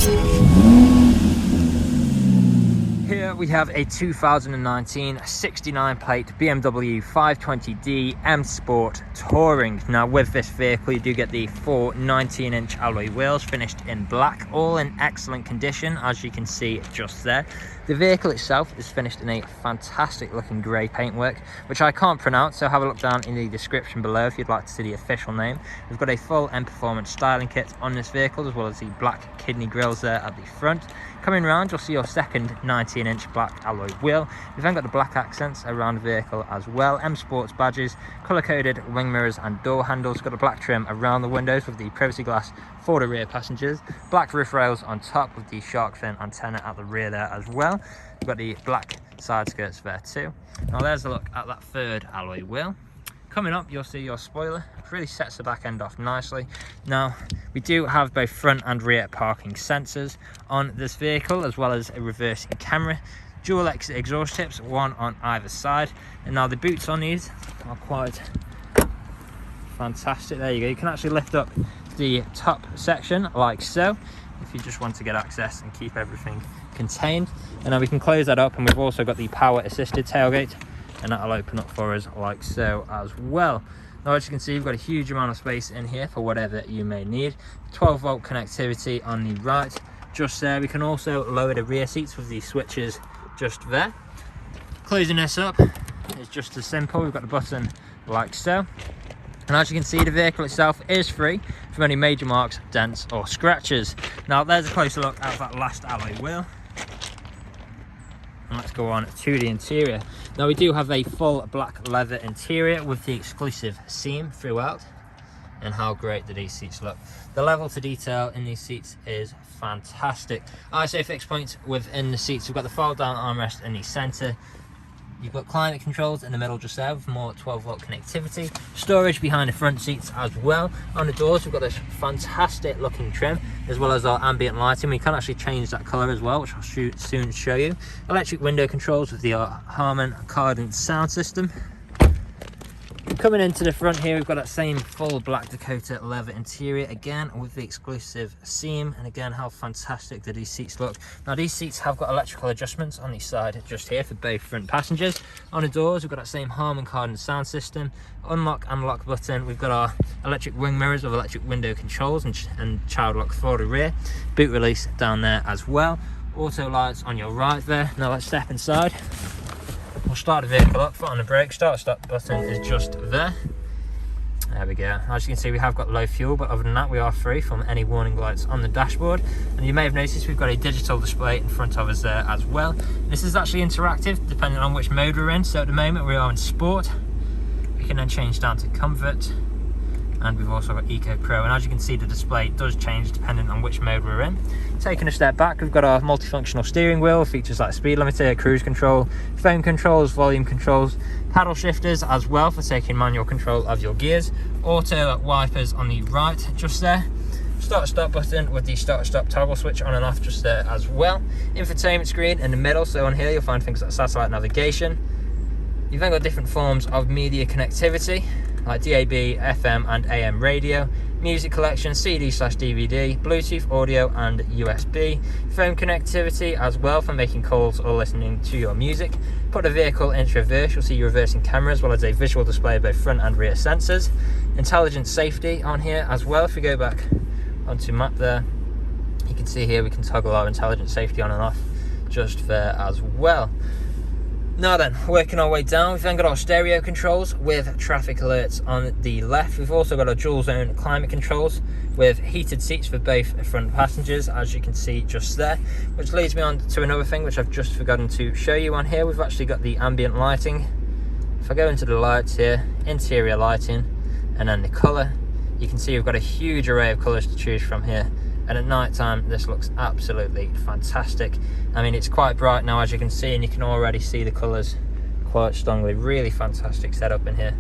Here we have a 2019 69 plate BMW 520d M Sport Touring. Now with this vehicle you do get the four 19-inch alloy wheels finished in black, all in excellent condition as you can see just there. The vehicle itself is finished in a fantastic looking grey paintwork, which I can't pronounce, so have a look down in the description below if you'd like to see the official name. We've got a full M Performance styling kit on this vehicle, as well as the black kidney grills there at the front. Coming round, you'll see your second 19-inch black alloy wheel. We've then got the black accents around the vehicle as well. M Sports badges, colour-coded wing mirrors and door handles. Got a black trim around the windows with the privacy glass for the rear passengers. Black roof rails on top with the shark fin antenna at the rear there as well. We've got the black side skirts there too. Now there's a look at that third alloy wheel. Coming up, you'll see your spoiler. It really sets the back end off nicely. Now, we do have both front and rear parking sensors on this vehicle, as well as a reversing camera. Dual exit exhaust tips, one on either side. And now the boots on these are quite fantastic. There you go. You can actually lift up the top section like so, if you just want to get access and keep everything contained. And now we can close that up, and we've also got the power assisted tailgate, and that'll open up for us like so as well. Now as you can see, you've got a huge amount of space in here for whatever you may need. 12-volt connectivity on the right just there. We can also lower the rear seats with these switches just there. Closing this up is just as simple. We've got the button like so, and as you can see, the vehicle itself is free from any major marks, dents or scratches. Now there's a closer look at that last alloy wheel. And let's go on to the interior. Now we do have a full black leather interior with the exclusive seam throughout. And how great do these seats look. The level to detail in these seats is fantastic. ISO fixed points within the seats. We've got the fold down armrest in the center. You've got climate controls in the middle just there with more 12-volt connectivity. Storage behind the front seats as well. On the doors we've got this fantastic looking trim, as well as our ambient lighting. We can actually change that colour as well, which I'll soon show you. Electric window controls with the Harman Kardon sound system. Coming into the front here, we've got that same full black Dakota leather interior, again with the exclusive seam. And again, how fantastic do these seats look. Now these seats have got electrical adjustments on the side just here for both front passengers. On the doors we've got that same Harman Kardon sound system. Unlock and lock button. We've got our electric wing mirrors with electric window controls and child lock for the rear. Boot release down there as well. Auto lights on your right there. Now let's step inside. We'll start the vehicle up, foot on the brake, stop button is just there. There we go. As you can see, we have got low fuel, but other than that we are free from any warning lights on the dashboard. And you may have noticed we've got a digital display in front of us there as well. This is actually interactive depending on which mode we're in. So at the moment we are in sport. We can then change down to comfort, and we've also got Eco Pro, and as you can see the display does change depending on which mode we're in. Taking a step back, we've got our multifunctional steering wheel, features like speed limiter, cruise control, phone controls, volume controls, paddle shifters as well for taking manual control of your gears, auto wipers on the right just there, start button with the start stop toggle switch on and off just there as well, infotainment screen in the middle, so on here you'll find things like satellite navigation. You've then got different forms of media connectivity like DAB, FM and AM radio, music collection, CD/DVD, Bluetooth audio and USB, phone connectivity as well for making calls or listening to your music. Put the vehicle into reverse, you'll see your reversing camera as well as a visual display of both front and rear sensors. Intelligent safety on here as well. If we go back onto map there, you can see here we can toggle our intelligent safety on and off just there as well. Now then, working our way down, we've then got our stereo controls with traffic alerts on the left. We've also got our dual zone climate controls with heated seats for both front passengers, as you can see just there. Which leads me on to another thing which I've just forgotten to show you on here. We've actually got the ambient lighting. If I go into the lights here, interior lighting, and then the colour, you can see we've got a huge array of colours to choose from here. And at night time this looks absolutely fantastic. I mean, it's quite bright now as you can see, and you can already see the colours quite strongly. Really fantastic setup in here.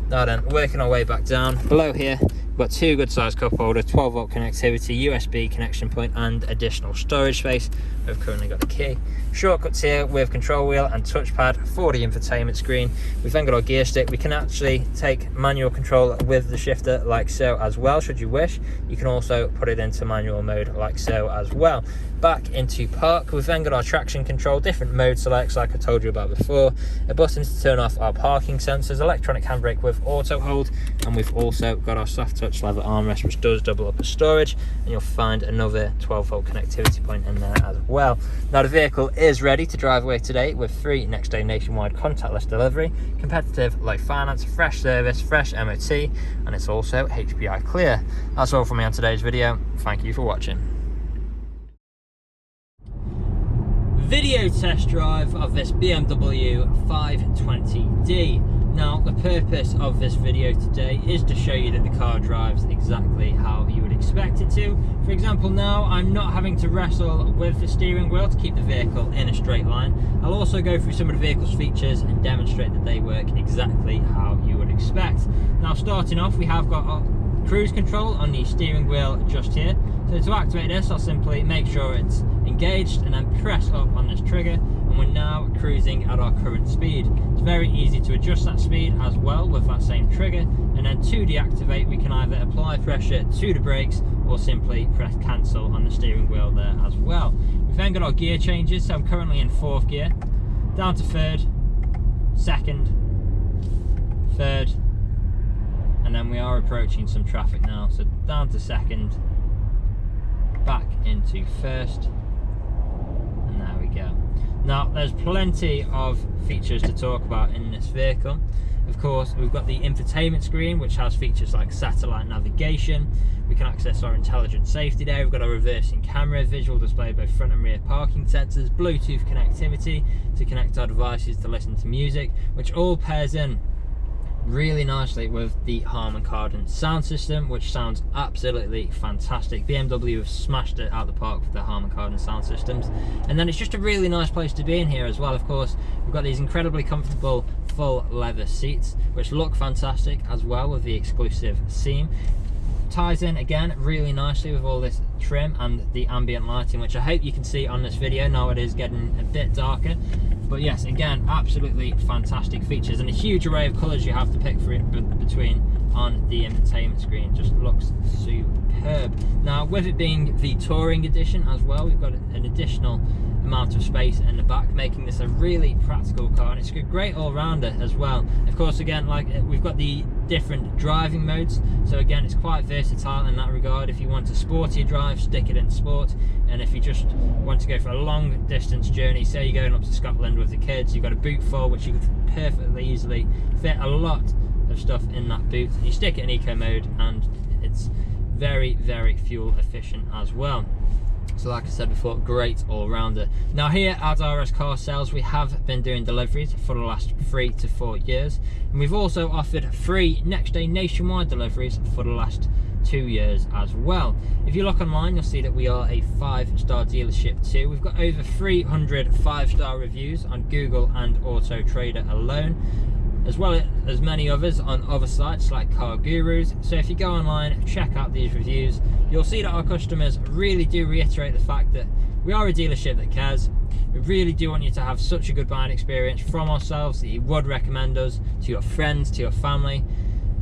Now then, working our way back down below here, got 2 good sized cup holder, 12 volt connectivity, USB connection point and additional storage space. We've currently got the key. Shortcuts here with control wheel and touchpad for the infotainment screen. We've then got our gear stick. We can actually take manual control with the shifter like so as well, should you wish. You can also put it into manual mode like so as well. Back into park, we've then got our traction control, different mode selects like I told you about before, a button to turn off our parking sensors, electronic handbrake with auto hold, and we've also got our soft touch leather armrest which does double up as storage, and you'll find another 12 volt connectivity point in there as well. Now the vehicle is ready to drive away today with free next day nationwide contactless delivery, competitive low finance, fresh service, fresh MOT, and it's also HPI clear. That's all from me on today's video. Thank you for watching. Video test drive of this BMW 520D. Now the purpose of this video today is to show you that the car drives exactly how you would expect it to. For example, now I'm not having to wrestle with the steering wheel to keep the vehicle in a straight line. I'll also go through some of the vehicle's features and demonstrate that they work exactly how you would expect. Now starting off, we have got our cruise control on the steering wheel just here. So to activate this, I'll simply make sure it's engaged and then press up on this trigger, and we're now cruising at our current speed. It's very easy to adjust that speed as well with that same trigger, and then to deactivate we can either apply pressure to the brakes or simply press cancel on the steering wheel there as well. We've then got our gear changes, so I'm currently in 4th gear, down to 3rd, 2nd, 3rd, and then we are approaching some traffic now, so down to 2nd, back into 1st, and there we go. Now there's plenty of features to talk about in this vehicle. Of course, we've got the infotainment screen, which has features like satellite navigation. We can access our intelligent safety there. We've got our reversing camera, visual display both front and rear parking sensors, Bluetooth connectivity to connect our devices to listen to music, which all pairs in really nicely with the Harman Kardon sound system, which sounds absolutely fantastic. BMW have smashed it out the park with the Harman Kardon sound systems, and then it's just a really nice place to be in here as well. Of course, we've got these incredibly comfortable full leather seats which look fantastic as well with the exclusive seam. Ties in again really nicely with all this trim and the ambient lighting, which I hope you can see on this video. Now it is getting a bit darker, but yes, again, absolutely fantastic features and a huge array of colours you have to pick for it between on the infotainment screen. Just looks superb. Now with it being the touring edition as well, we've got an additional amount of space in the back, making this a really practical car, and it's a great all-rounder as well. Of course, again, like we've got the different driving modes, so again it's quite versatile in that regard. If you want a sporty drive, stick it in sport, and if you just want to go for a long distance journey, say you're going up to Scotland with the kids, you've got a boot full which you could perfectly easily fit a lot of stuff in that boot. You stick it in eco mode and it's very, very fuel efficient as well. So like I said before, great all-rounder. Now here at RS Car Sales, we have been doing deliveries for the last 3 to 4 years, and we've also offered free next day nationwide deliveries for the last 2 years as well. If you look online, you'll see that we are a 5-star dealership too. We've got over 300 5-star reviews on Google and Autotrader alone, as well as many others on other sites like Car Gurus. So if you go online, check out these reviews, you'll see that our customers really do reiterate the fact that we are a dealership that cares. We really do want you to have such a good buying experience from ourselves that you would recommend us to your friends, to your family,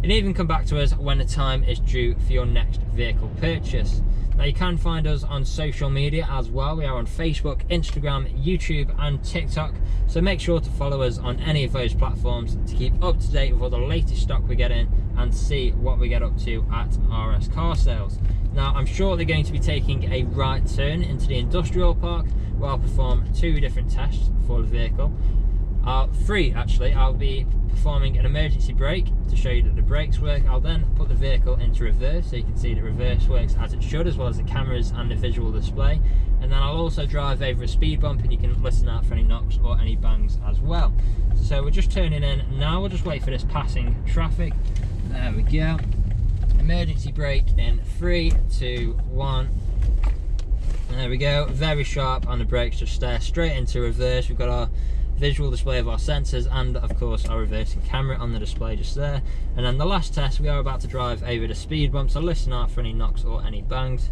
and even come back to us when the time is due for your next vehicle purchase. Now you can find us on social media as well. We are on Facebook, Instagram, YouTube and TikTok, so make sure to follow us on any of those platforms to keep up to date with all the latest stock we get in and see what we get up to at RS Car Sales. Now I'm shortly going to be taking a right turn into the industrial park where I'll perform 2 different tests for the vehicle. 3 actually. I'll be performing an emergency brake to show you that the brakes work. I'll then put the vehicle into reverse so you can see that reverse works as it should, as well as the cameras and the visual display. And then I'll also drive over a speed bump and you can listen out for any knocks or any bangs as well. So we're just turning in now. We'll just wait for this passing traffic. There we go. Emergency brake in 3, 2, 1. There we go. Very sharp on the brakes, just stare straight into reverse. We've got our visual display of our sensors, and of course our reversing camera on the display just there. And then the last test, we are about to drive over the speed bump, so listen out for any knocks or any bangs.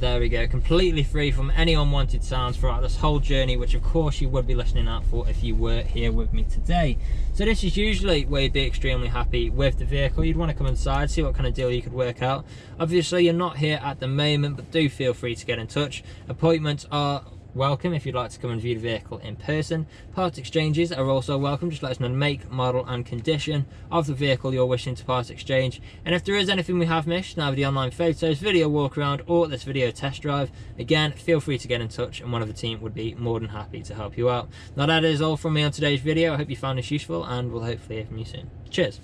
There we go, completely free from any unwanted sounds throughout this whole journey, which of course you would be listening out for if you were here with me today. So this is usually where you'd be extremely happy with the vehicle. You'd want to come inside, see what kind of deal you could work out. Obviously you're not here at the moment, but do feel free to get in touch. Appointments are welcome if you'd like to come and view the vehicle in person. Part exchanges are also welcome. Just let us know the make, model and condition of the vehicle you're wishing to part exchange, and if there is anything we have missed, either the online photos, video walk around or this video test drive, again feel free to get in touch and one of the team would be more than happy to help you out. Now that is all from me on today's video. I hope you found this useful and we'll hopefully hear from you soon. Cheers.